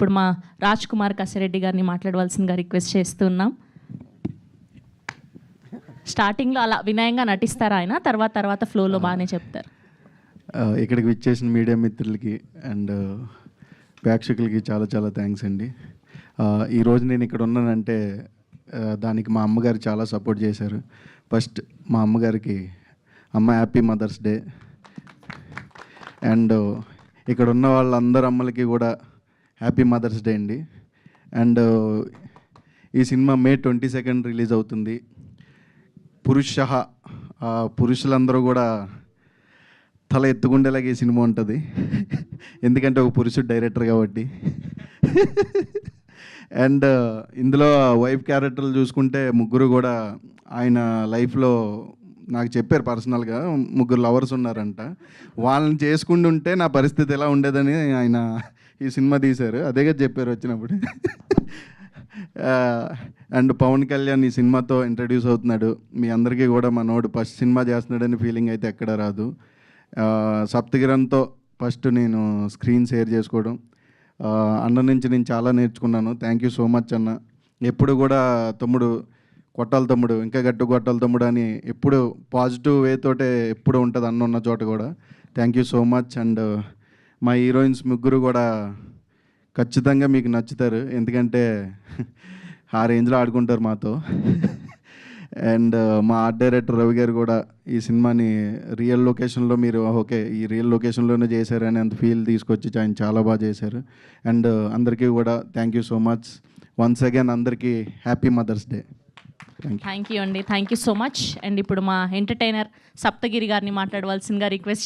ఇప్పుడు మా రాజ్ కుమార్ కసిరెడ్డి గారిని మాట్లాడవలసిందిగా రిక్వెస్ట్ చేస్తున్నాం. స్టార్టింగ్లో అలా వినయంగా నటిస్తారు ఆయన, తర్వాత ఫ్లోలో బాగానే చెప్తారు. ఇక్కడికి విచ్చేసిన మీడియా మిత్రులకి అండ్ ప్రేక్షకులకి చాలా చాలా థ్యాంక్స్ అండి. ఈరోజు నేను ఇక్కడ ఉన్నానంటే దానికి మా అమ్మగారు చాలా సపోర్ట్ చేశారు. ఫస్ట్ మా అమ్మగారికి అమ్మ హ్యాపీ మదర్స్ డే. అండ్ ఇక్కడ ఉన్న వాళ్ళందరూ అమ్మలకి కూడా హ్యాపీ మదర్స్ డే అండి. అండ్ ఈ సినిమా May 22 రిలీజ్ అవుతుంది. పురుషులందరూ కూడా తల ఎత్తుకుండేలాగా ఈ సినిమా ఉంటుంది, ఎందుకంటే ఒక పురుషుడు డైరెక్టర్ కాబట్టి. అండ్ ఇందులో వైఫ్ క్యారెక్టర్లు చూసుకుంటే ముగ్గురు కూడా ఆయన లైఫ్లో నాకు చెప్పారు పర్సనల్గా, ముగ్గురు లవర్స్ ఉన్నారంట. వాళ్ళని చేసుకుంటూ ఉంటే నా పరిస్థితి ఎలా ఉండేదని ఆయన ఈ సినిమా తీశారు. అదేగా చెప్పారు వచ్చినప్పుడు. అండ్ పవన్ కళ్యాణ్ ఈ సినిమాతో ఇంట్రడ్యూస్ అవుతున్నాడు. మీ అందరికీ కూడా మనోడు ఫస్ట్ సినిమా చేస్తున్నాడని ఫీలింగ్ అయితే ఎక్కడ రాదు. సప్తగిరంతో ఫస్ట్ నేను స్క్రీన్ షేర్ చేసుకోవడం, అన్న నుంచి నేను చాలా నేర్చుకున్నాను. థ్యాంక్ యూ సో మచ్ అన్న. ఎప్పుడు కూడా తమ్ముడు కొట్టాలి తమ్ముడు, ఇంకా గట్టు కొట్టాలి తమ్ముడు అని ఎప్పుడు పాజిటివ్ వేతోటే ఎప్పుడు ఉంటుంది అన్న ఉన్న చోట కూడా. Thank you so much. And మా హీరోయిన్స్ ముగ్గురు కూడా ఖచ్చితంగా మీకు నచ్చుతారు, ఎందుకంటే ఆ రేంజ్లో ఆడుకుంటారు మాతో. అండ్ మా ఆర్ట్ డైరెక్టర్ రవి గారు కూడా ఈ సినిమాని రియల్ లొకేషన్లో మీరు ఓకే ఈ రియల్ లొకేషన్లోనే చేశారని అంత ఫీల్ తీసుకొచ్చి ఆయన చాలా బాగా చేశారు. అండ్ అందరికీ కూడా thank you so much once again. అందరికీ happy mother's day. Thank you అండి, thank you so much. And ఇప్పుడు మా ఎంటర్టైనర్ సప్తగిరి గారిని మాట్లాడవలసిందిగా రిక్వెస్ట్